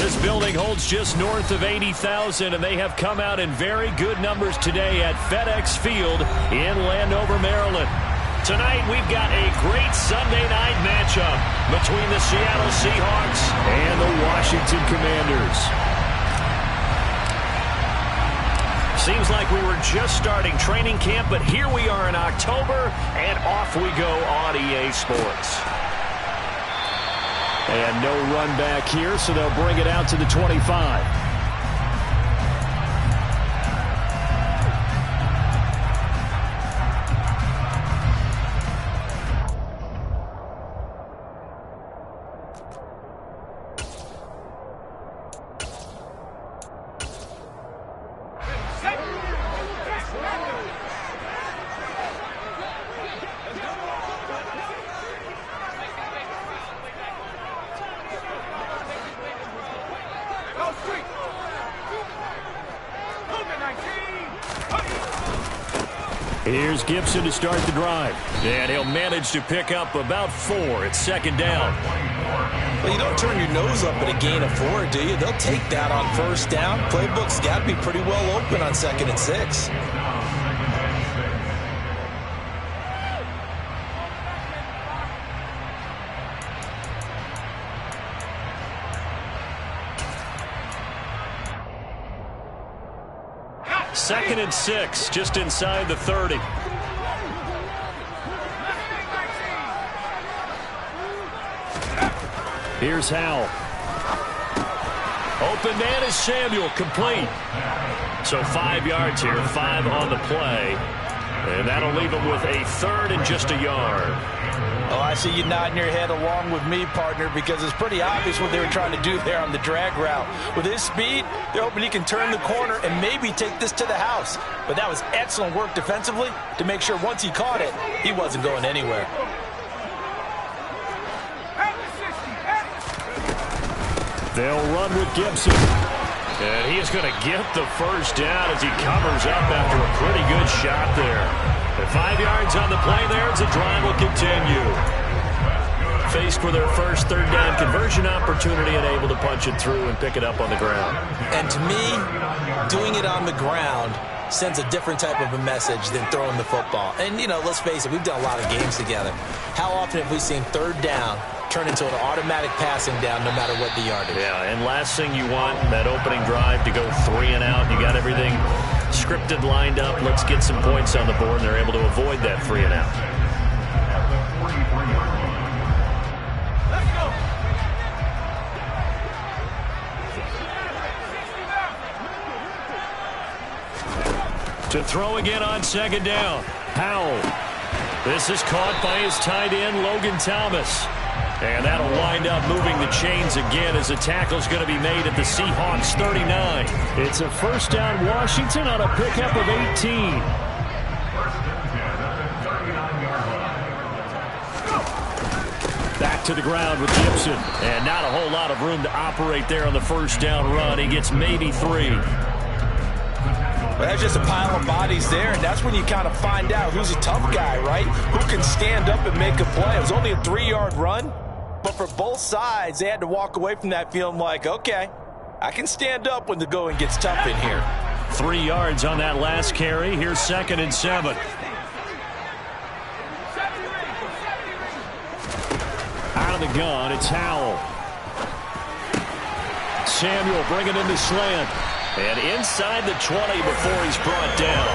This building holds just north of 80,000, and they have come out in very good numbers today at FedEx Field in Landover, Maryland. Tonight, we've got a great Sunday night matchup between the Seattle Seahawks and the Washington Commanders. Seems like we were just starting training camp, but here we are in October, and off we go on EA Sports. And no run back here, so they'll bring it out to the 25. Here's Gibson to start the drive. And he'll manage to pick up about 4. It's second down. Well, you don't turn your nose up at a gain of 4, do you? They'll take that on first down. Playbook's got to be pretty well open on 2nd and 6. Second and 6, just inside the 30. Here's Howell. Open man is Samuel, complete. So 5 yards here, 5 on the play. And that'll leave him with a 3rd and just a yard. Oh, I see you nodding your head along with me, partner, because it's pretty obvious what they were trying to do there on the drag route. With his speed, they're hoping he can turn the corner and maybe take this to the house. But that was excellent work defensively to make sure once he caught it, he wasn't going anywhere. They'll run with Gibson. And he is going to get the first down as he covers up after a pretty good shot there. And 5 yards on the play there as the drive will continue. Faced with their first 3rd down conversion opportunity and able to punch it through and pick it up on the ground. And to me, doing it on the ground sends a different type of a message than throwing the football. And, you know, let's face it, we've done a lot of games together. How often have we seen 3rd down turn into an automatic passing down no matter what the yardage? Yeah, and last thing you want, that opening drive to go 3 and out. You got everything scripted, lined up. Let's get some points on the board, and they're able to avoid that 3 and out. To throw again on 2nd down. Howell. This is caught by his tight end, Logan Thomas. And that'll wind up moving the chains again as the tackle's going to be made at the Seahawks 39. It's a first down Washington on a pickup of 18. Back to the ground with Gibson. And not a whole lot of room to operate there on the first down run. He gets maybe 3. Well, that's just a pile of bodies there, and that's when you kind of find out who's a tough guy, right? Who can stand up and make a play. It was only a 3-yard run, but for both sides, they had to walk away from that feeling like, okay, I can stand up when the going gets tough in here. 3 yards on that last carry. Here's 2nd and 7. Out of the gun, it's Howell. Samuel bringing in the slant. And inside the 20 before he's brought down.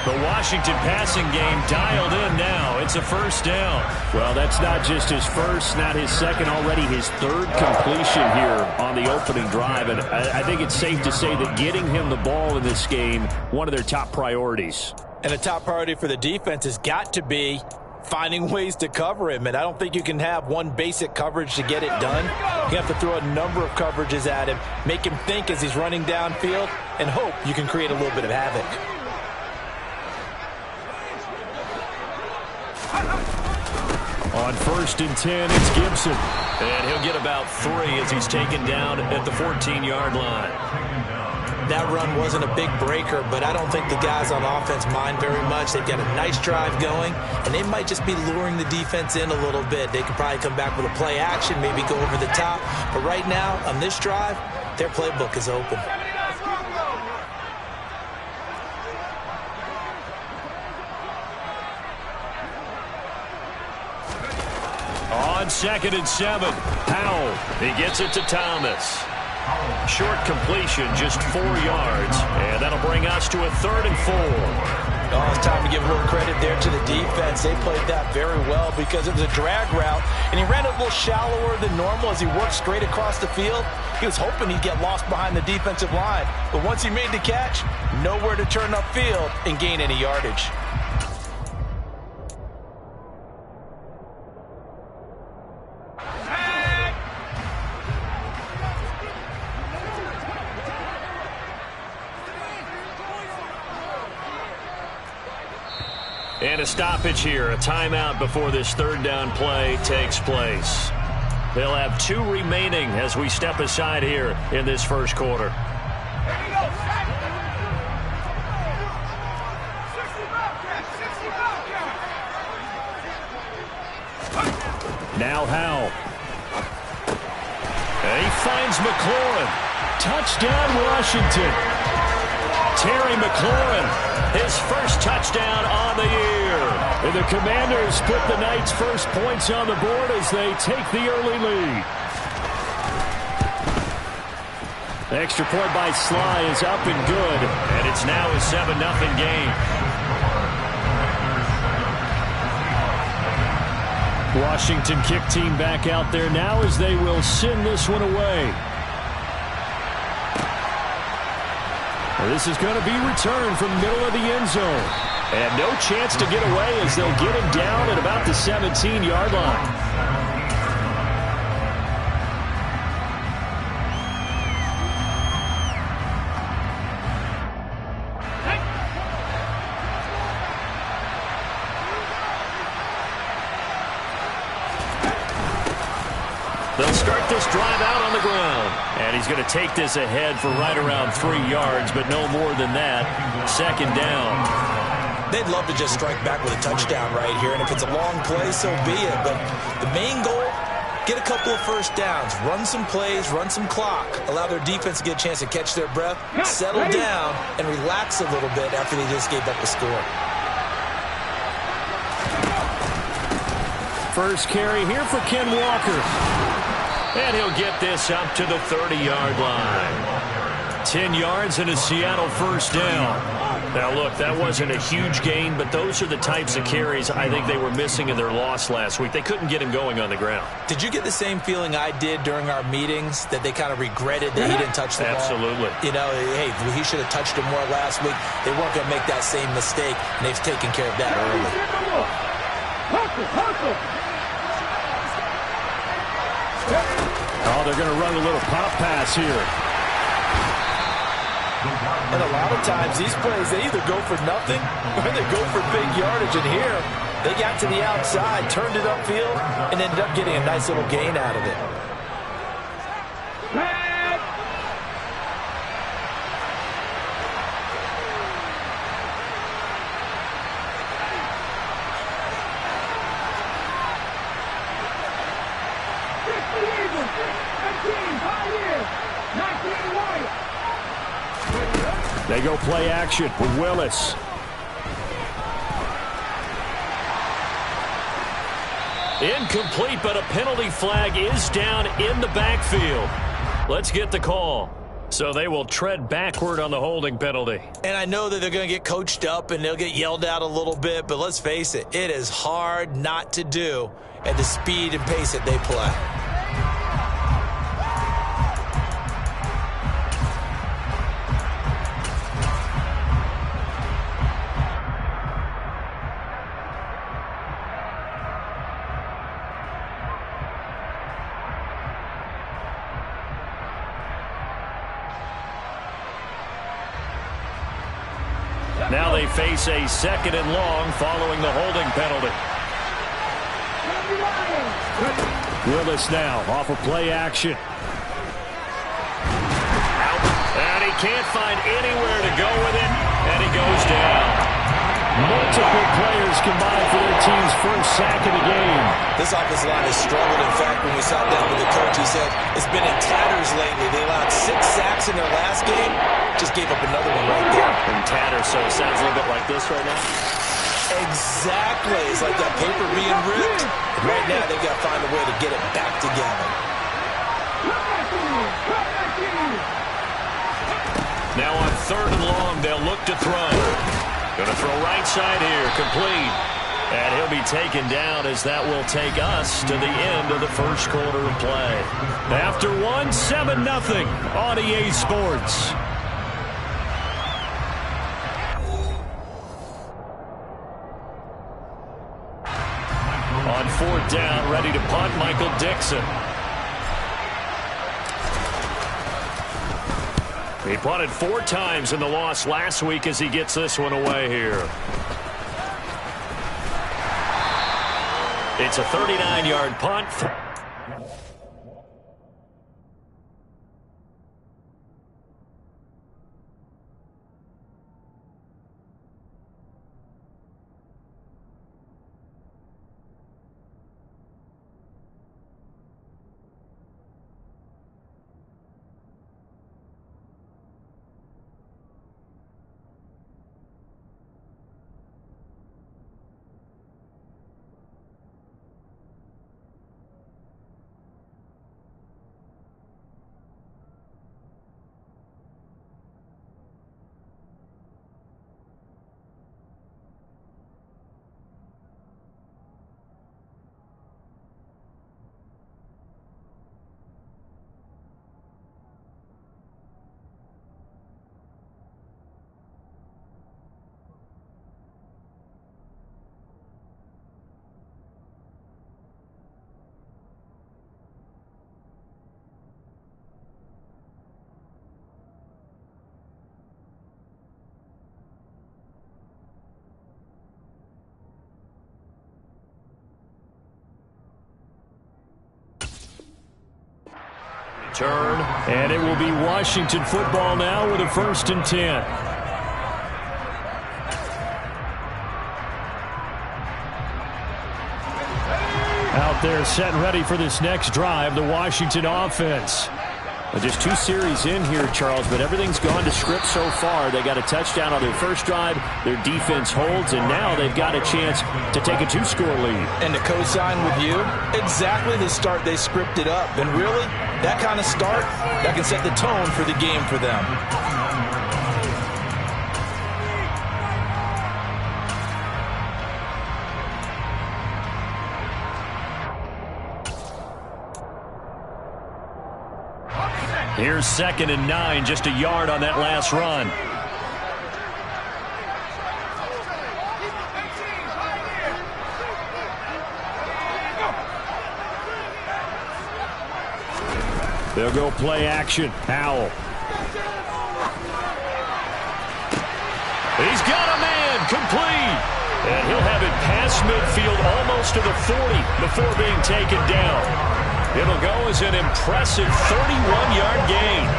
The Washington passing game dialed in now. It's a first down. Well, that's not just his first, not his second, already his 3rd completion here on the opening drive. And I think it's safe to say that getting him the ball in this game, one of their top priorities. And a top priority for the defense has got to be finding ways to cover him. And I don't think you can have one basic coverage to get it done. You have to throw a number of coverages at him, make him think as he's running downfield, and hope you can create a little bit of havoc. On 1st and 10, it's Gibson. And he'll get about 3 as he's taken down at the 14-yard line. that run wasn't a big breaker, but I don't think the guys on offense mind very much. They've got a nice drive going, and they might just be luring the defense in a little bit. They could probably come back with a play action, maybe go over the top. But right now, on this drive, their playbook is open. On 2nd and 7, Powell. He gets it to Thomas. Short completion, just 4 yards. And that'll bring us to a 3rd and 4. Oh, it's time to give a little credit there to the defense. They played that very well because it was a drag route, and he ran it a little shallower than normal as he worked straight across the field. He was hoping he'd get lost behind the defensive line. But once he made the catch, nowhere to turn upfield and gain any yardage. And a stoppage here, a timeout before this 3rd down play takes place. They'll have 2 remaining as we step aside here in this first quarter. Now Howell. And he finds McLaurin. Touchdown, Washington. Terry McLaurin, his first touchdown on the year. And the Commanders put the Knights' first points on the board as they take the early lead. The extra point by Sly is up and good, and it's now a 7-0 game. Washington kick team back out there now as they will send this one away. This is going to be returned from the middle of the end zone. And no chance to get away as they'll get him down at about the 17-yard line. They'll start this drive out on the ground. And he's going to take this ahead for right around 3 yards, but no more than that. 2nd down. They'd love to just strike back with a touchdown right here, and if it's a long play, so be it. But the main goal, get a couple of first downs, run some plays, run some clock, allow their defense to get a chance to catch their breath, settle down, and relax a little bit after they just gave up the score. First carry here for Ken Walker. And he'll get this up to the 30-yard line. 10 yards and a Seattle first down. Now, look, that wasn't a huge gain, but those are the types of carries I think they were missing in their loss last week. They couldn't get him going on the ground. Did you get the same feeling I did during our meetings, that they kind of regretted that he didn't touch the ball? Absolutely. You know, hey, he should have touched him more last week. They weren't going to make that same mistake, and they've taken care of that early. Oh, they're going to run a little pop pass here. And a lot of times, these plays, they either go for nothing or they go for big yardage. And here, they got to the outside, turned it upfield, and ended up getting a nice little gain out of it. They go play action with Willis. Incomplete, but a penalty flag is down in the backfield. Let's get the call. So they will tread backward on the holding penalty. And I know that they're going to get coached up and they'll get yelled at a little bit, but let's face it, it is hard not to do at the speed and pace that they play. Now they face a 2nd and long following the holding penalty. Willis now off of play action. Out, and he can't find anywhere to go with it, and he goes down. Multiple players combined for their team's first sack of the game. This offensive line has struggled. In fact, when we sat down with the coach, he said it's been in tatters lately. They allowed 6 sacks in their last game. Just gave up another one right there. In tatters, so it sounds a little bit like this right now. Exactly. It's like that paper being ripped. And right now, they've got to find a way to get it back together. Now on 3rd and long, they'll look to throw. Going to throw right side here, complete. And he'll be taken down as that will take us to the end of the first quarter of play. After 7-0 on EA Sports. On 4th down, ready to punt, Michael Dixon. He punted 4 times in the loss last week as he gets this one away here. It's a 39-yard punt. Turn, and it will be Washington football now with a 1st and 10. Out there set and ready for this next drive, the Washington offense. Just 2 series in here, Charles, but everything's gone to script so far. They got a touchdown on their first drive. Their defense holds, and now they've got a chance to take a 2-score lead. And to co-sign with you, exactly the start they scripted up. And really, that kind of start, that can set the tone for the game for them. Here's 2nd and 9, just a yard on that last run. They'll go play action. Howell. He's got a man, complete. And he'll have it past midfield almost to the 40 before being taken down. It'll go as an impressive 31-yard gain.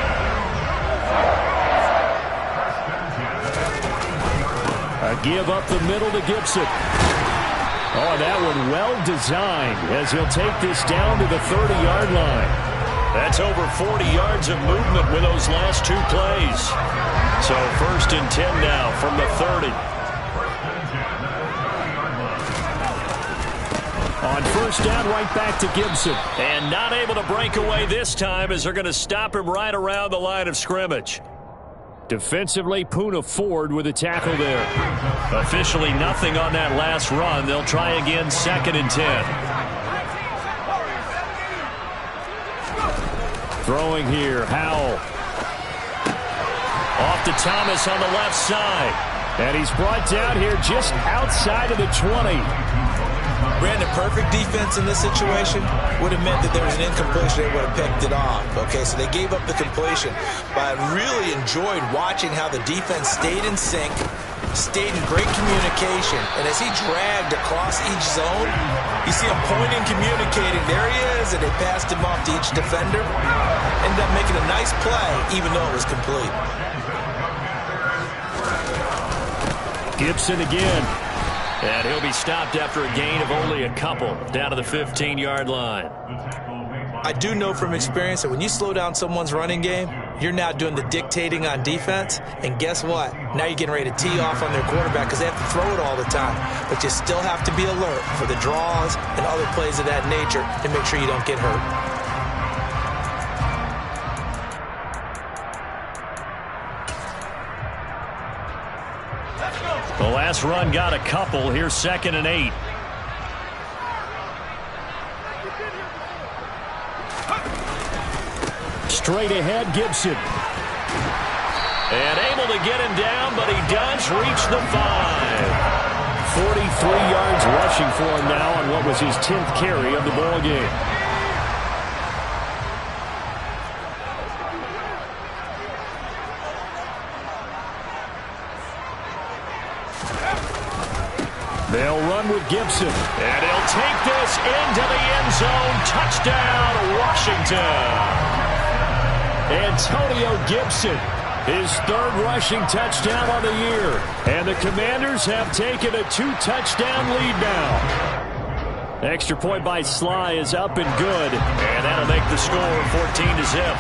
A give up the middle to Gibson. Oh, that one well designed as he'll take this down to the 30-yard line. That's over 40 yards of movement with those last 2 plays. So 1st and 10 now from the 30. On 1st down, right back to Gibson. And not able to break away this time as they're going to stop him right around the line of scrimmage. Defensively, Poona Ford with a tackle there. Officially nothing on that last run. They'll try again 2nd and 10. Throwing here, Howell. Off to Thomas on the left side. And he's brought down here just outside of the 20. Brandon, perfect defense in this situation would have meant that there was an incompletion. They would have picked it off. Okay, so they gave up the completion. But I really enjoyed watching how the defense stayed in sync, stayed in great communication. And as he dragged across each zone, you see him pointing, communicating. There he is. was that they passed him off to each defender. Ended up making a nice play, even though it was complete. Gibson again. And he'll be stopped after a gain of only a couple, down to the 15-yard line. I do know from experience that when you slow down someone's running game, you're now doing the dictating on defense. And guess what? Now you're getting ready to tee off on their quarterback because they have to throw it all the time. But you still have to be alert for the draws and other plays of that nature to make sure you don't get hurt. The last run got a couple. Here's 2nd and 8. Straight ahead, Gibson. And able to get him down, but he does reach the 5. 43 yards rushing for him now on what was his 10th carry of the ball game. They'll run with Gibson. And he'll take this into the end zone. Touchdown, Washington. Antonio Gibson, his 3rd rushing touchdown on the year. And the Commanders have taken a 2-touchdown lead now. Extra point by Sly is up and good. And that'll make the score 14-0.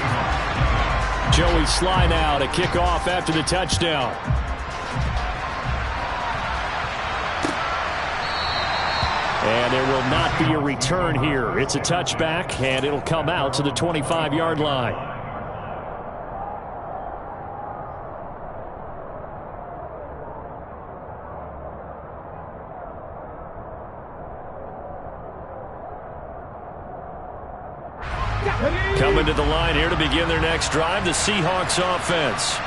Joey Sly now to kick off after the touchdown. And there will not be a return here. It's a touchback, and it'll come out to the 25-yard line. Coming to the line here to begin their next drive, the Seahawks offense.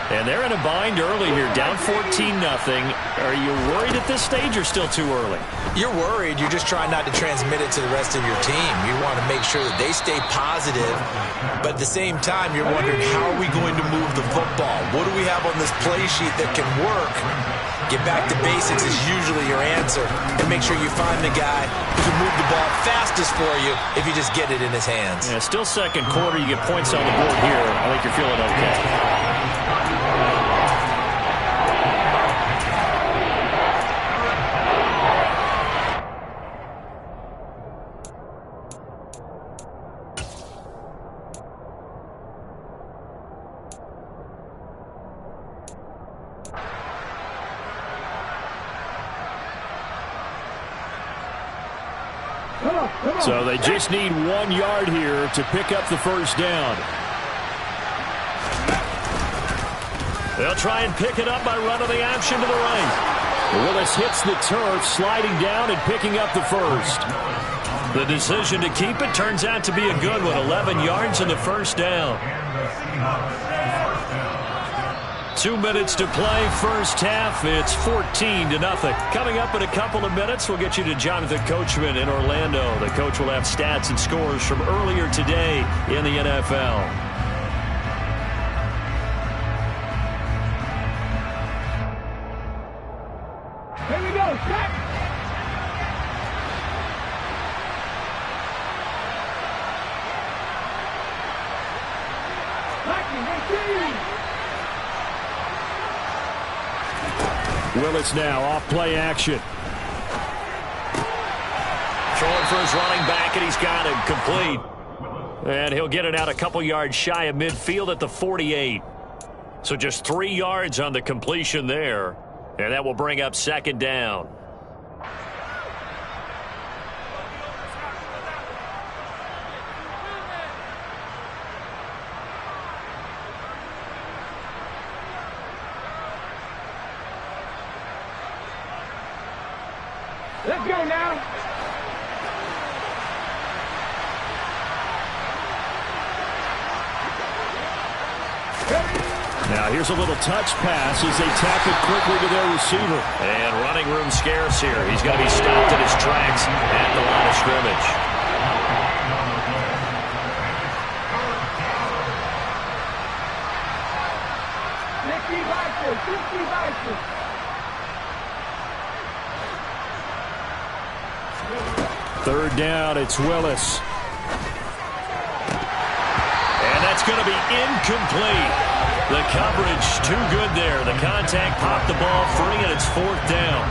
And they're in a bind early here, down 14-0. Are you worried at this stage or still too early? You're worried. You're just trying not to transmit it to the rest of your team. You want to make sure that they stay positive, but at the same time, you're wondering, how are we going to move the football? What do we have on this play sheet that can work? Get back to basics is usually your answer, and make sure you find the guy who can move the ball fastest for you if you just get it in his hands. Yeah, still second quarter. You get points on the board here. I think you're feeling okay. So they just need 1 yard here to pick up the first down. They'll try and pick it up by running the option to the right. Willis hits the turf, sliding down and picking up the first. The decision to keep it turns out to be a good one. 11 yards in the first down. 2 minutes to play, first half. It's 14-0. Coming up in a couple of minutes, we'll get you to Jonathan Coachman in Orlando. The coach will have stats and scores from earlier today in the NFL. Here we go, set. Willis now off play action. Throwing for his running back, and he's got him complete. And he'll get it out a couple yards shy of midfield at the 48. So just 3 yards on the completion there. And that will bring up second down. Let's go now. Now here's a little touch pass as they tap it quickly to their receiver. And running room scarce here. He's going to be stopped in his tracks at the line of scrimmage. Third down, it's Willis. That's going to be incomplete. The coverage too good there. The contact popped the ball free, and it's 4th down.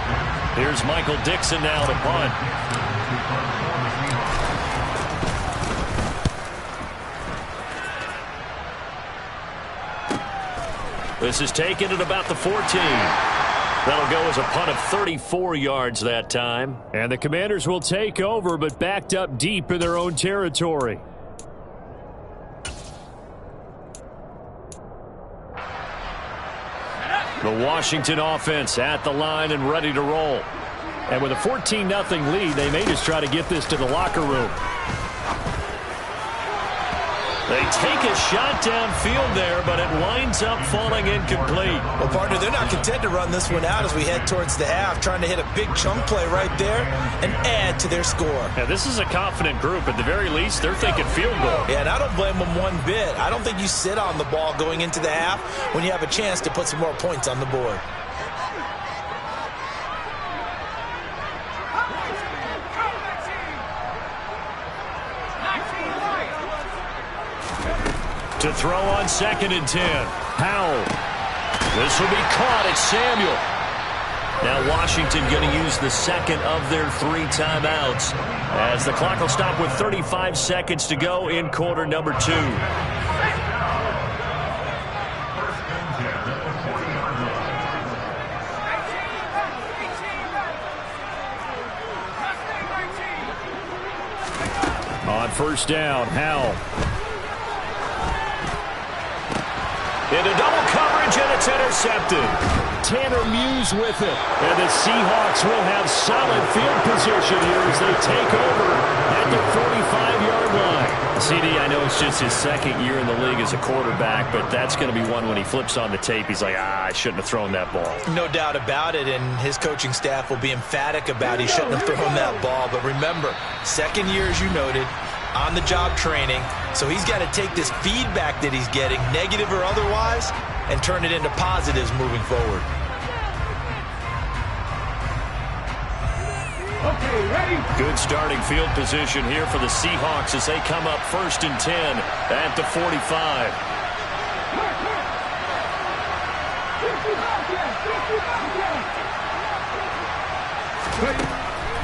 Here's Michael Dixon now to punt. This is taken at about the 14. That'll go as a punt of 34 yards that time. And the Commanders will take over, but backed up deep in their own territory. The Washington offense at the line and ready to roll. And with a 14-0 lead, they may just try to get this to the locker room. They take a shot downfield there, but it winds up falling incomplete. Well, partner, they're not content to run this one out as we head towards the half, trying to hit a big chunk play right there and add to their score. Yeah, this is a confident group. At the very least, they're thinking field goal. Yeah, and I don't blame them one bit. I don't think you sit on the ball going into the half when you have a chance to put some more points on the board. To throw on 2nd and 10. Howell. This will be caught. It's Samuel. Now Washington going to use the second of their 3 timeouts as the clock will stop with 35 seconds to go in quarter number 2. On 1st down, Howell. Into double coverage, and it's intercepted. Tanner Muse with it. And the Seahawks will have solid field position here as they take over at the 45-yard line. CD, I know it's just his 2nd year in the league as a quarterback, but that's going to be one when he flips on the tape. He's like, I shouldn't have thrown that ball. No doubt about it, and his coaching staff will be emphatic about he shouldn't have thrown that ball. But remember, 2nd year, as you noted, on-the-job training, so he's got to take this feedback that he's getting, negative or otherwise, and turn it into positives moving forward. Okay, ready? Good starting field position here for the Seahawks as they come up 1st and 10 at the 45.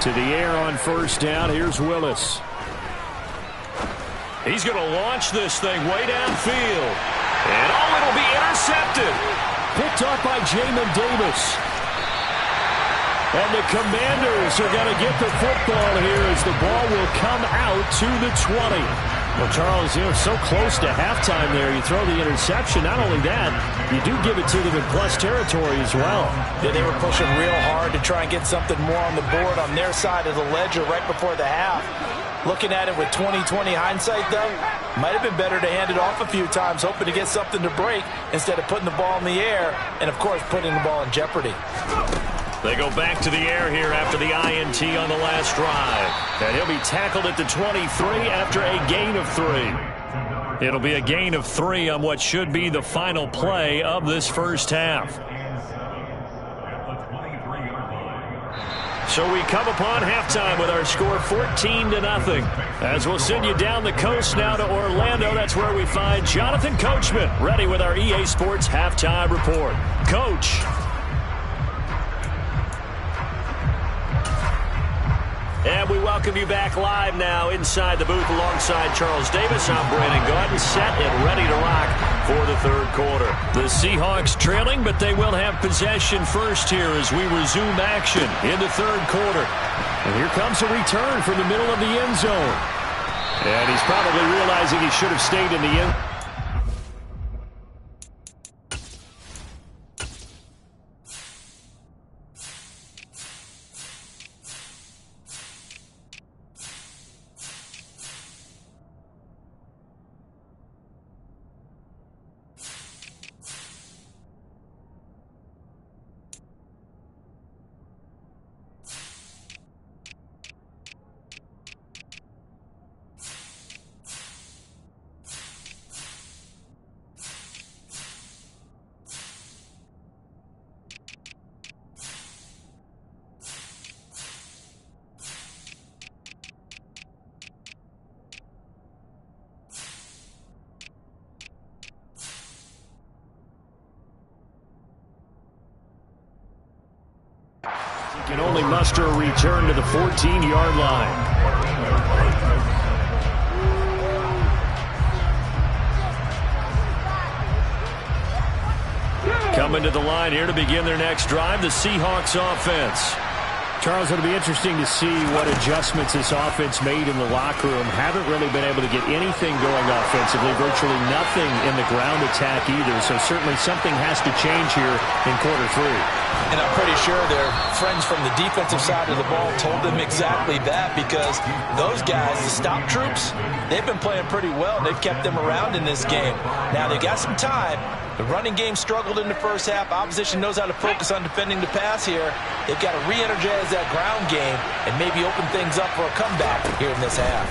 To the air on 1st down. Here's Willis. He's going to launch this thing way downfield. And it'll be intercepted. Picked up by Jamin Davis. And the Commanders are going to get the football here as the ball will come out to the 20. Well, Charles, so close to halftime there. You throw the interception. Not only that, you do give it to them in plus territory as well. Yeah, they were pushing real hard to try and get something more on the board on their side of the ledger right before the half. Looking at it with 20/20 hindsight, though, might have been better to hand it off a few times, hoping to get something to break instead of putting the ball in the air and, of course, putting the ball in jeopardy. They go back to the air here after the INT on the last drive. And he'll be tackled at the 23 after a gain of 3. It'll be a gain of 3 on what should be the final play of this first half. So we come upon halftime with our score 14-0. As we'll send you down the coast now to Orlando, that's where we find Jonathan Coachman ready with our EA Sports halftime report. Coach. And we welcome you back live now inside the booth alongside Charles Davis. I'm Brandon Gaudin, set and ready to rock for the 3rd quarter. The Seahawks trailing, but they will have possession first here as we resume action in the 3rd quarter. And here comes a return from the middle of the end zone. And he's probably realizing he should have stayed in the end. Can only muster a return to the 14-yard line. Coming to the line here to begin their next drive, the Seahawks offense. Charles, it'll be interesting to see what adjustments this offense made in the locker room. Haven't really been able to get anything going offensively, virtually nothing in the ground attack either. So certainly something has to change here in quarter three. And I'm pretty sure their friends from the defensive side of the ball told them exactly that, because those guys, the stop troops, they've been playing pretty well. They've kept them around in this game. Now they got some time. The running game struggled in the first half. Opposition knows how to focus on defending the pass here. They've got to re-energize that ground game and maybe open things up for a comeback here in this half.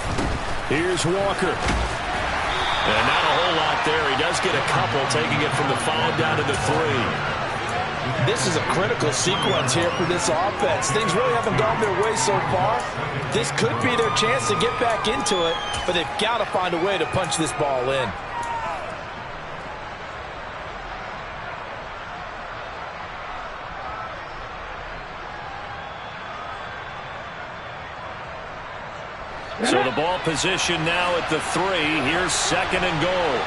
Here's Walker. And not a whole lot there. He does get a couple, taking it from the 5 down to the 3. This is a critical sequence here for this offense. Things really haven't gone their way so far. This could be their chance to get back into it, but they've got to find a way to punch this ball in. So the ball position now at the 3. Here's 2nd and goal.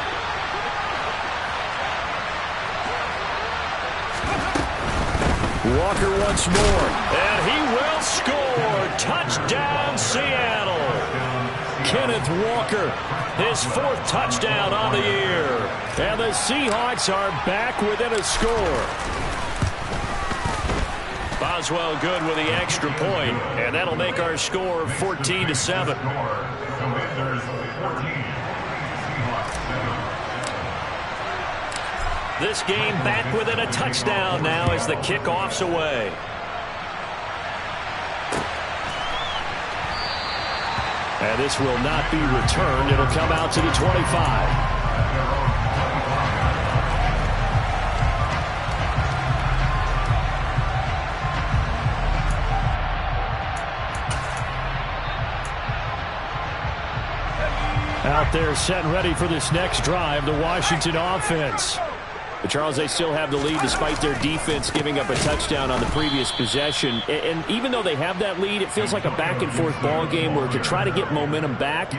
Walker once more. And he will score. Touchdown, Seattle. Kenneth Walker, his 4th touchdown on the year. And the Seahawks are back within a score. Boswell good with the extra point, and that'll make our score 14-7. This game back within a touchdown now as the kickoff's away. And this will not be returned. It'll come out to the 25. Out there set and ready for this next drive, the Washington offense. But Charles, they still have the lead despite their defense giving up a touchdown on the previous possession. And even though they have that lead, it feels like a back-and-forth ball game where to try to get momentum back,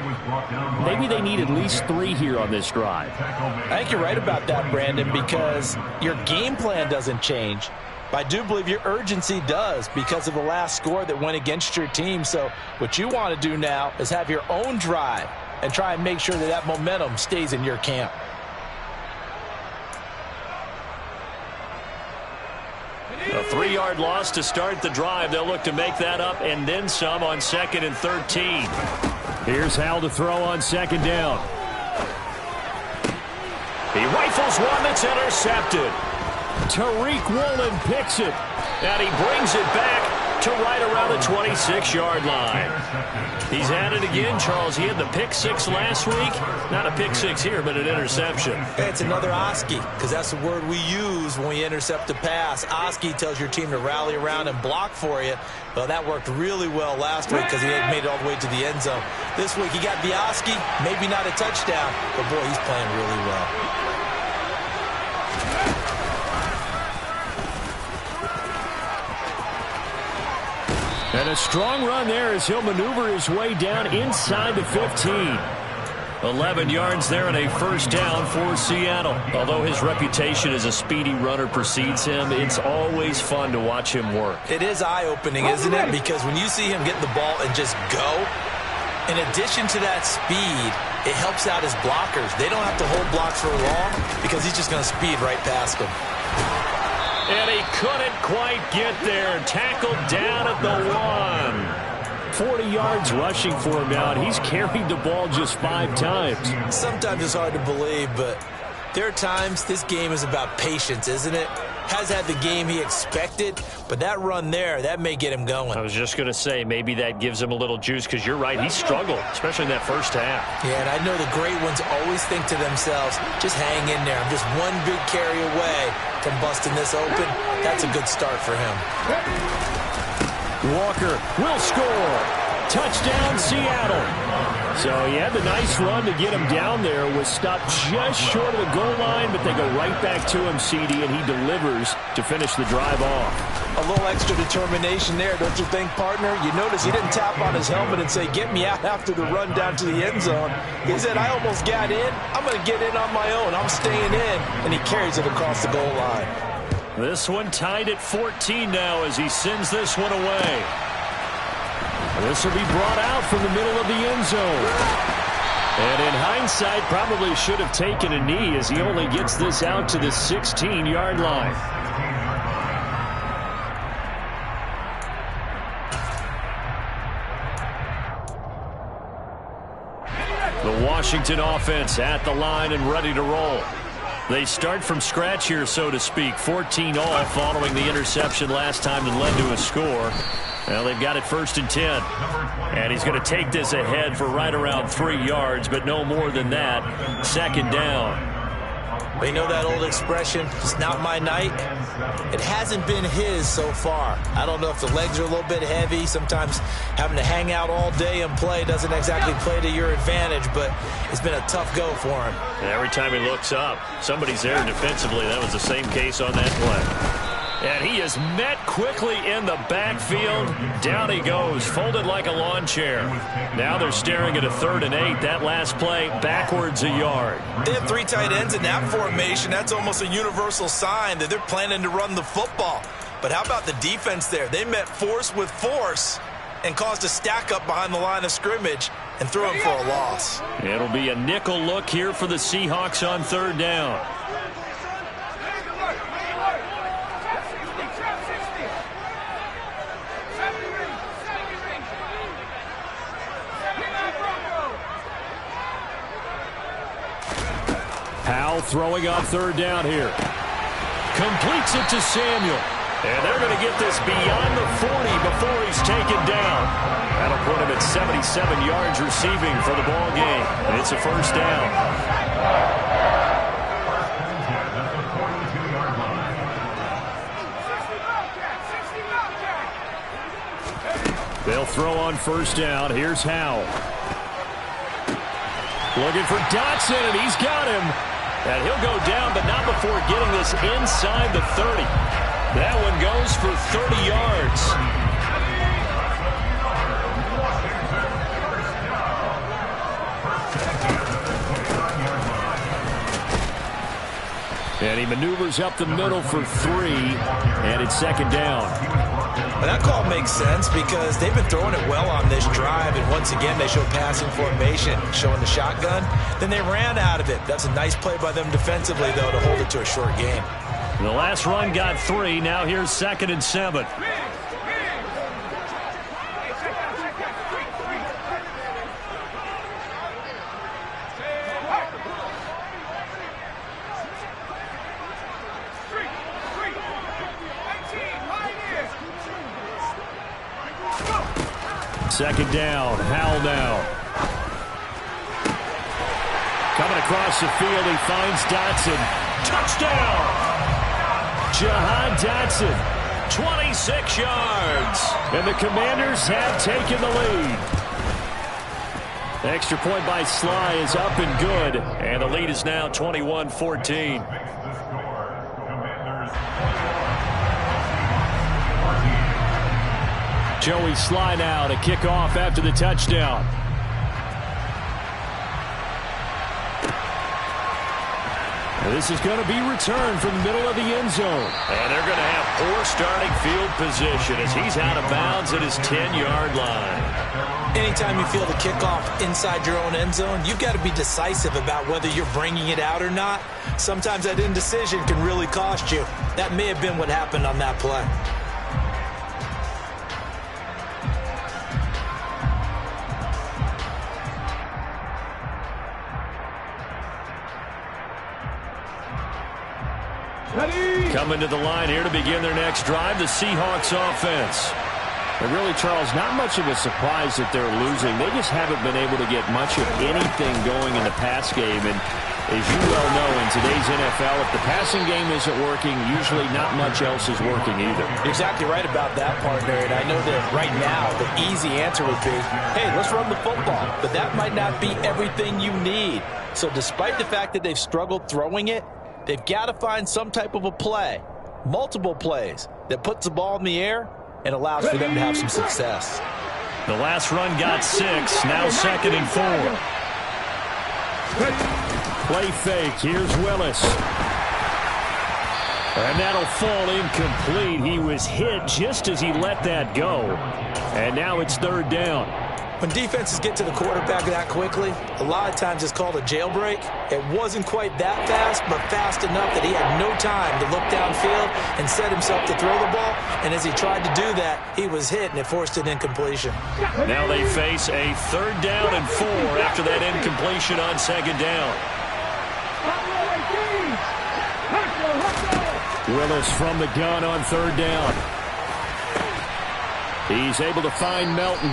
maybe they need at least 3 here on this drive. I think you're right about that, Brandon, because your game plan doesn't change. But I do believe your urgency does because of the last score that went against your team. So what you want to do now is have your own drive and try and make sure that that momentum stays in your camp. A 3-yard loss to start the drive. They'll look to make that up and then some on 2nd and 13. Here's Hal to throw on 2nd down. He rifles one that's intercepted. Tariq Woolen picks it, and he brings it back to right around the 26-yard line. He's at it again, Charles. He had the pick 6 last week. Not a pick 6 here, but an interception. It's another Oski, because that's the word we use when we intercept a pass. Oski tells your team to rally around and block for you. Well, that worked really well last week because he had made it all the way to the end zone. This week he got the Oski, maybe not a touchdown, but boy, he's playing really well. And a strong run there as he'll maneuver his way down inside the 15. 11 yards there and a 1st down for Seattle. Although his reputation as a speedy runner precedes him, it's always fun to watch him work. It is eye-opening, isn't it? Because when you see him get the ball and just go, in addition to that speed, it helps out his blockers. They don't have to hold blocks for long because he's just going to speed right past them. And he couldn't quite get there. Tackled down at the 1. 40 yards rushing for him now, and he's carried the ball just 5 times. Sometimes it's hard to believe, but there are times this game is about patience, isn't it? Has had the game he expected, but that run there, that may get him going. I was just going to say, maybe that gives him a little juice, because you're right, he struggled, especially in that first half. Yeah, and I know the great ones always think to themselves, just hang in there. I'm just one big carry away from busting this open. That's a good start for him. Walker will score. Touchdown, Seattle. So he had the nice run to get him down there. Was stopped just short of the goal line, but they go right back to him, CD, and he delivers to finish the drive off. A little extra determination there, don't you think, partner? You notice he didn't tap on his helmet and say, get me out after the run down to the end zone. He said, I almost got in. I'm going to get in on my own. I'm staying in. And he carries it across the goal line. This one tied at 14 now as he sends this one away. This will be brought out from the middle of the end zone. And in hindsight, probably should have taken a knee as he only gets this out to the 16-yard line. The Washington offense at the line and ready to roll. They start from scratch here, so to speak. 14 all following the interception last time that led to a score. Well, they've got it 1st and 10. And he's going to take this ahead for right around 3 yards, but no more than that. 2nd down. Well, you know that old expression, it's not my night? It hasn't been his so far. I don't know if the legs are a little bit heavy. Sometimes having to hang out all day and play doesn't exactly play to your advantage, but it's been a tough go for him. And every time he looks up, somebody's there defensively. That was the same case on that play. And he is met quickly in the backfield. Down he goes, folded like a lawn chair. Now they're staring at a 3rd and 8. That last play, backwards a yard. They have 3 tight ends in that formation. That's almost a universal sign that they're planning to run the football. But how about the defense there? They met force with force and caused a stack up behind the line of scrimmage and threw him for a loss. It'll be a nickel look here for the Seahawks on 3rd down. Powell throwing on 3rd down here. Completes it to Samuel. And they're going to get this beyond the 40 before he's taken down. That'll put him at 77 yards receiving for the ball game. And it's a 1st down. They'll throw on 1st down. Here's Howell. Looking for Dotson, and he's got him. And he'll go down, but not before getting this inside the 30. That one goes for 30 yards. And he maneuvers up the middle for 3, and it's 2nd down. Well, that call makes sense because they've been throwing it well on this drive, and once again they show passing formation, showing the shotgun. Then they ran out of it. That's a nice play by them defensively, though, to hold it to a short game. The last run got 3. Now here's 2nd and 7. Second down, Howell now. Coming across the field, he finds Dotson. Touchdown! Jahan Dotson, 26 yards. And the Commanders have taken the lead. The extra point by Sly is up and good. And the lead is now 21-14. Joey Sly now to kick off after the touchdown. This is going to be returned from the middle of the end zone. And they're going to have poor starting field position as he's out of bounds at his 10-yard line. Anytime you feel the kickoff inside your own end zone, you've got to be decisive about whether you're bringing it out or not. Sometimes that indecision can really cost you. That may have been what happened on that play. Coming to the line here to begin their next drive, the Seahawks offense. And really, Charles, not much of a surprise that they're losing. They just haven't been able to get much of anything going in the pass game. And as you well know, in today's NFL, if the passing game isn't working, usually not much else is working either. You're exactly right about that, partner. And I know that right now the easy answer would be, hey, let's run the football. But that might not be everything you need. So despite the fact that they've struggled throwing it, they've got to find some type of a play, multiple plays, that puts the ball in the air and allows for them to have some success. The last run got 6, now 2nd and 4. Play fake, here's Willis. And that'll fall incomplete. He was hit just as he let that go. And now it's 3rd down. When defenses get to the quarterback that quickly, a lot of times it's called a jailbreak. It wasn't quite that fast, but fast enough that he had no time to look downfield and set himself to throw the ball. And as he tried to do that, he was hit, and it forced an incompletion. Now they face a 3rd down and 4 after that incompletion on 2nd down. Willis from the gun on 3rd down. He's able to find Melton.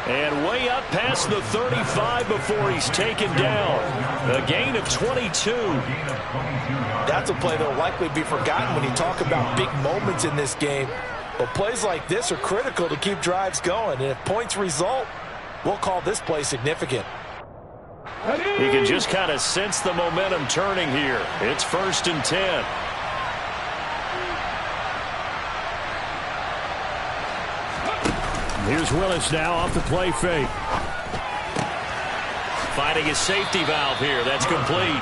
And way up past the 35 before he's taken down. A gain of 22. That's a play that will likely be forgotten when you talk about big moments in this game. But plays like this are critical to keep drives going. And if points result, we'll call this play significant. You can just kind of sense the momentum turning here. It's 1st and 10. Here's Willis now off the play fake. Finding his safety valve here. That's complete.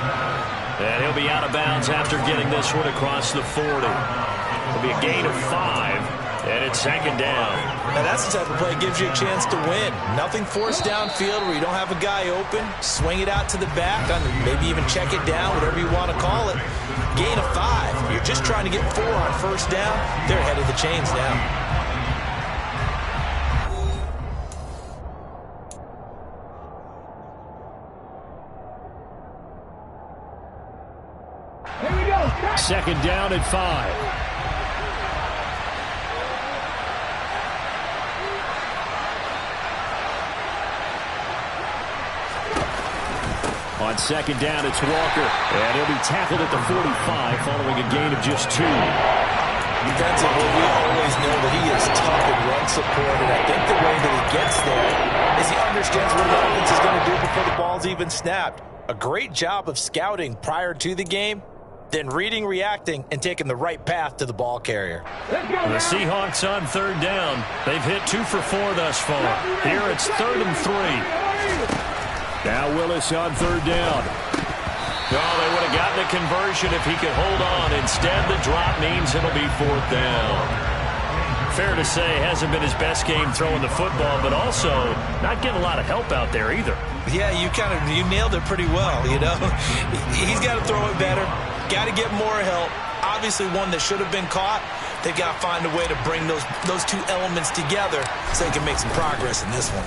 And he'll be out of bounds after getting this one across the 40. It'll be a gain of 5, and it's 2nd down. Now that's the type of play that gives you a chance to win. Nothing forced downfield where you don't have a guy open. Swing it out to the back, maybe even check it down, whatever you want to call it. Gain of 5. You're just trying to get 4 on 1st down. They're ahead of the chains now. Second down at 5. On 2nd down, it's Walker. And he'll be tackled at the 45 following a gain of just 2. Defensively, we always know that he is tough in run support. And I think the way that he gets there is he understands what the offense is going to do before the ball's even snapped. A great job of scouting prior to the game, then reading, reacting, and taking the right path to the ball carrier. The Seahawks on 3rd down. They've hit 2 for 4 thus far. Here it's 3rd and 3. Now Willis on 3rd down. Oh, they would have gotten a conversion if he could hold on. Instead, the drop means it'll be 4th down. Fair to say, hasn't been his best game throwing the football, but also not getting a lot of help out there either. Yeah, you nailed it pretty well, you know. He's got to throw it better. Got to get more help. Obviously one that should have been caught. They've got to find a way to bring those two elements together so they can make some progress in this one.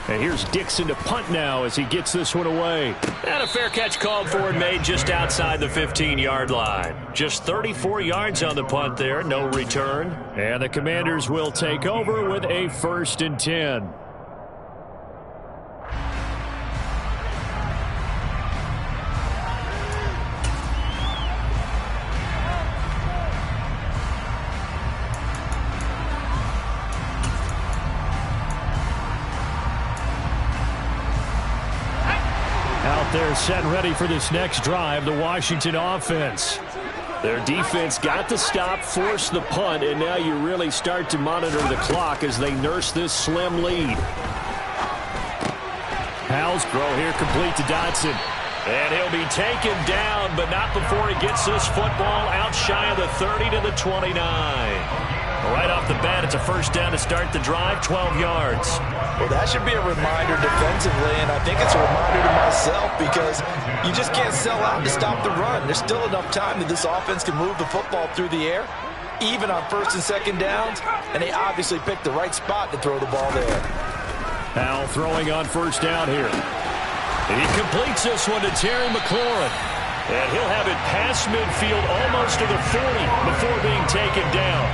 And here's Dixon to punt now as he gets this one away. And a fair catch called for and made just outside the 15-yard line. Just 34 yards on the punt there, no return. And the Commanders will take over with a 1st and 10. They're set and ready for this next drive, the Washington offense. Their defense got the stop, forced the punt, and now you really start to monitor the clock as they nurse this slim lead. Howell's throw here complete to Dotson. And he'll be taken down, but not before he gets this football out shy of the 30 to the 29. Right off the bat, it's a 1st down to start the drive, 12 yards. Well, that should be a reminder defensively, and I think it's a reminder to myself because you just can't sell out to stop the run. There's still enough time that this offense can move the football through the air, even on 1st and 2nd downs, and they obviously picked the right spot to throw the ball there. Howell throwing on 1st down here. And he completes this one to Terry McLaurin. And he'll have it past midfield almost to the 40 before being taken down.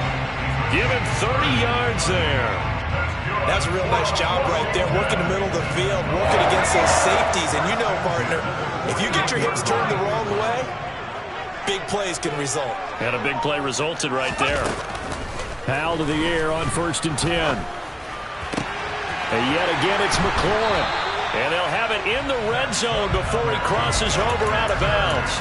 Give him 30 yards there. That's a real nice job right there, working the middle of the field, working against those safeties. And you know, partner, if you get your hips turned the wrong way, big plays can result. And a big play resulted right there. Powell to the air on 1st and 10. And yet again, it's McLaurin. And they'll have it in the red zone before he crosses over out of bounds.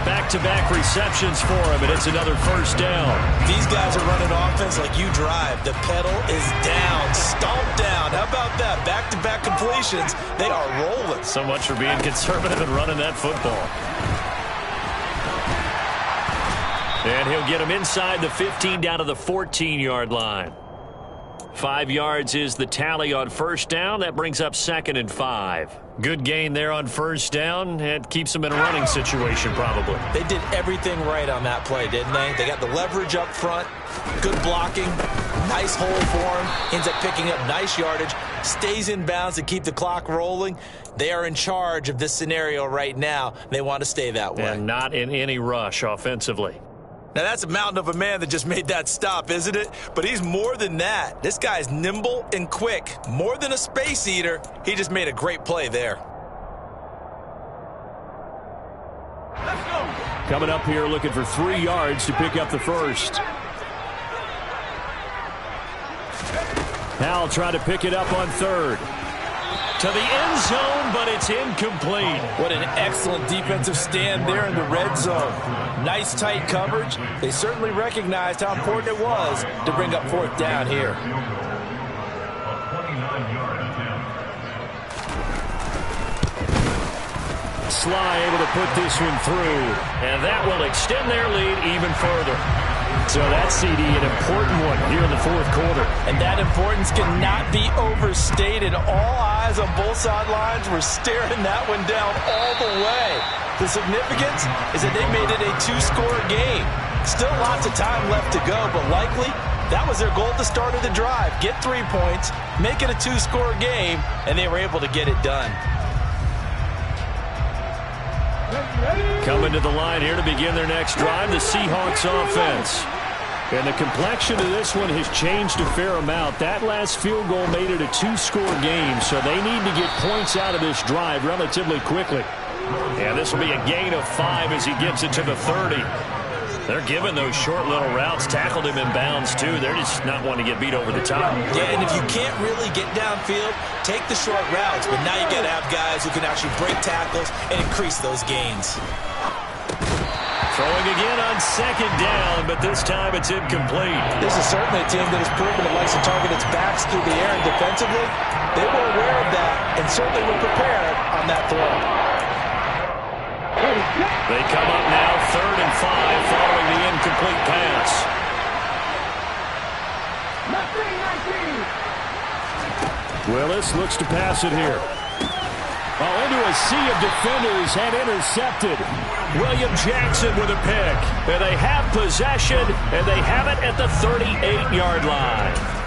Back-to-back receptions for him, and it's another 1st down. These guys are running offense like you drive. The pedal is down, stomped down. How about that? Back-to-back completions. They are rolling. So much for being conservative and running that football. And he'll get him inside the 15 down to the 14-yard line. 5 yards is the tally on 1st down. That brings up 2nd and 5. Good gain there on 1st down. It keeps them in a running situation probably. They did everything right on that play, didn't they? They got the leverage up front, good blocking, nice hole for him, ends up picking up nice yardage, stays in bounds to keep the clock rolling. They are in charge of this scenario right now. They want to stay that way. And not in any rush offensively. Now, that's a mountain of a man that just made that stop, isn't it? But he's more than that. This guy's nimble and quick. More than a space eater. He just made a great play there. Let's go. Coming up here looking for 3 yards to pick up the 1st. Powell trying to pick it up on 3rd. To the end zone, but it's incomplete. What an excellent defensive stand there in the red zone. Nice tight coverage. They certainly recognized how important it was to bring up 4th down here. Sly able to put this one through, and that will extend their lead even further. So that CD, an important one here in the 4th quarter. And that importance cannot be overstated. All eyes on both sidelines were staring that one down all the way. The significance is that they made it a 2-score game. Still lots of time left to go, but likely that was their goal at the start of the drive. Get 3 points, make it a 2-score game, and they were able to get it done. Coming to the line here to begin their next drive, the Seahawks offense. And the complexion of this one has changed a fair amount. That last field goal made it a 2-score game, so they need to get points out of this drive relatively quickly. And this will be a gain of 5 as he gets it to the 30. They're giving those short little routes, tackled him in bounds too. They're just not wanting to get beat over the top. Yeah, and if you can't really get downfield, take the short routes. But now you got to have guys who can actually break tackles and increase those gains. Throwing again on 2nd down, but this time it's incomplete. This is certainly a team that has proven it likes to target its backs through the air and defensively. They were aware of that and certainly were prepared on that throw. They come up now 3rd and 5 following the incomplete pass. Willis looks to pass it here. Oh, into a sea of defenders and intercepted. William Jackson with a pick. And they have possession, and they have it at the 38-yard line.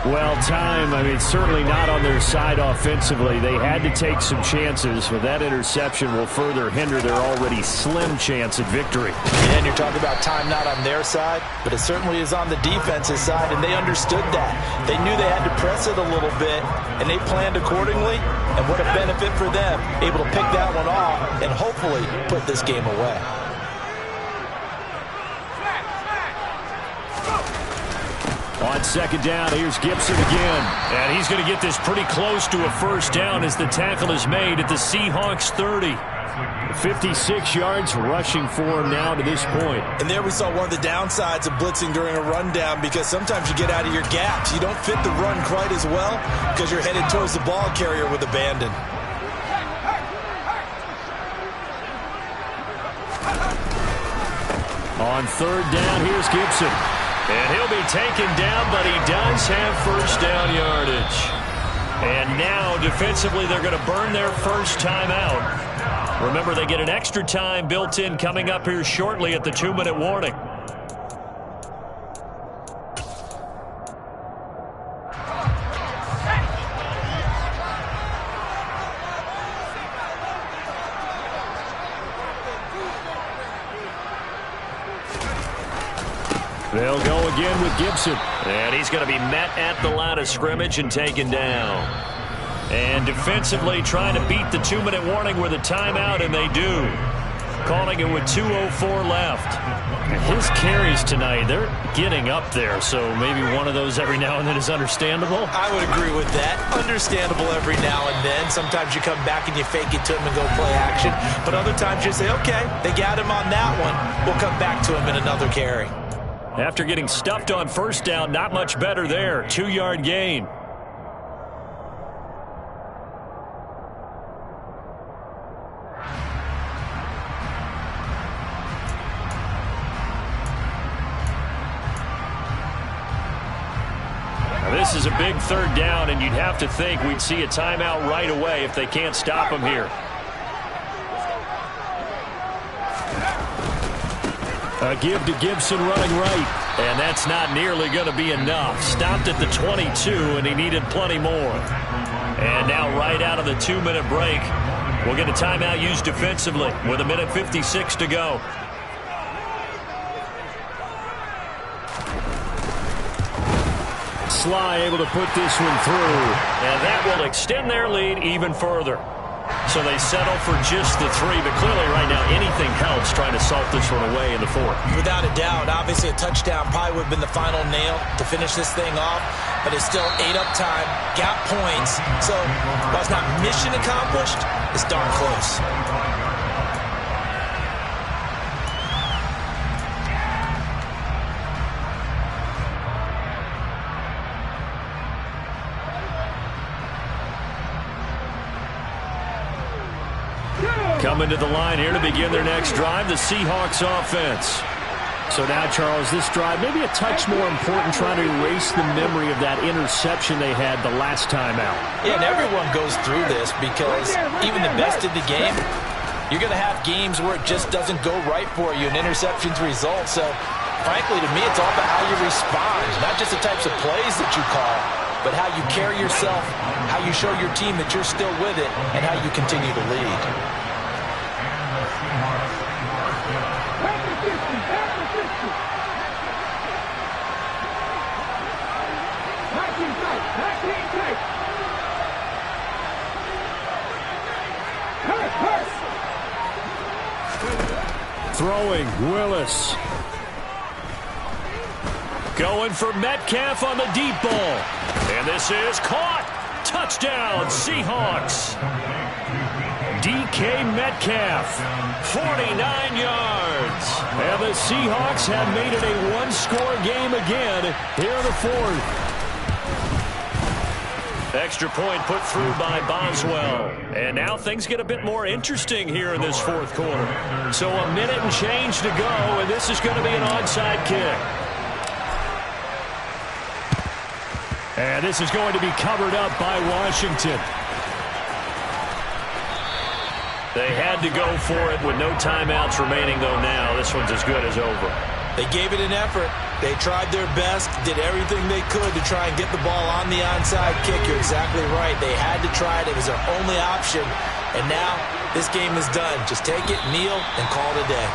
Well, time, certainly not on their side offensively. They had to take some chances, but that interception will further hinder their already slim chance at victory. And you're talking about time not on their side, but it certainly is on the defense's side, and they understood that. They knew they had to press it a little bit, and they planned accordingly, and what a benefit for them, able to pick that one off and hopefully put this game away. On 2nd down, here's Gibson again. And he's going to get this pretty close to a 1st down as the tackle is made at the Seahawks 30. 56 yards rushing for him now to this point. And there we saw one of the downsides of blitzing during a rundown, because sometimes you get out of your gaps. You don't fit the run quite as well because you're headed towards the ball carrier with abandon. On 3rd down, here's Gibson. And he'll be taken down, but he does have 1st down yardage. And now, defensively, they're going to burn their first timeout. Remember, they get an extra time built in coming up here shortly at the 2-minute warning. They'll go again with Gibson. And he's going to be met at the line of scrimmage and taken down. And defensively trying to beat the 2-minute warning with a timeout, and they do. Calling it with 2:04 left. His carries tonight, they're getting up there, so maybe one of those every now and then is understandable. I would agree with that. Understandable every now and then. Sometimes you come back and you fake it to him and go play action. But other times you say, okay, they got him on that one. We'll come back to him in another carry. After getting stuffed on first down, not much better there. 2-yard gain. This is a big third down, and you'd have to think we'd see a timeout right away if they can't stop him here. A give to Gibson running right, and that's not nearly going to be enough. Stopped at the 22, and he needed plenty more. And now right out of the 2-minute break, we'll get a timeout used defensively with 1:56 to go. Sly able to put this one through, and that will extend their lead even further. So they settle for just the 3, but clearly right now anything helps trying to salt this one away in the 4th. Without a doubt, obviously a touchdown probably would have been the final nail to finish this thing off, but it's still 8 up time, got points, so while it's not mission accomplished, it's darn close. Coming to the line here to begin their next drive, the Seahawks offense. So now, Charles, this drive maybe a touch more important, trying to erase the memory of that interception they had the last time out. Yeah, and everyone goes through this because even the best in the game, you're going to have games where it just doesn't go right for you, and interceptions result. So, frankly, to me, it's all about how you respond, not just the types of plays that you call, but how you carry yourself, how you show your team that you're still with it, and how you continue to lead. Throwing, Willis. Going for Metcalf on the deep ball. And this is caught. Touchdown, Seahawks. DK Metcalf, 49 yards. And the Seahawks have made it a one-score game again here in the 4th. Extra point put through by Boswell. And now things get a bit more interesting here in this 4th quarter. So a minute and change to go, and this is going to be an onside kick. And this is going to be covered up by Washington. They had to go for it with no timeouts remaining, though now this one's as good as over. They gave it an effort. They tried their best, did everything they could to try and get the ball on the onside kick. You're exactly right. They had to try it. It was their only option. And now this game is done. Just take it, kneel, and call it a day.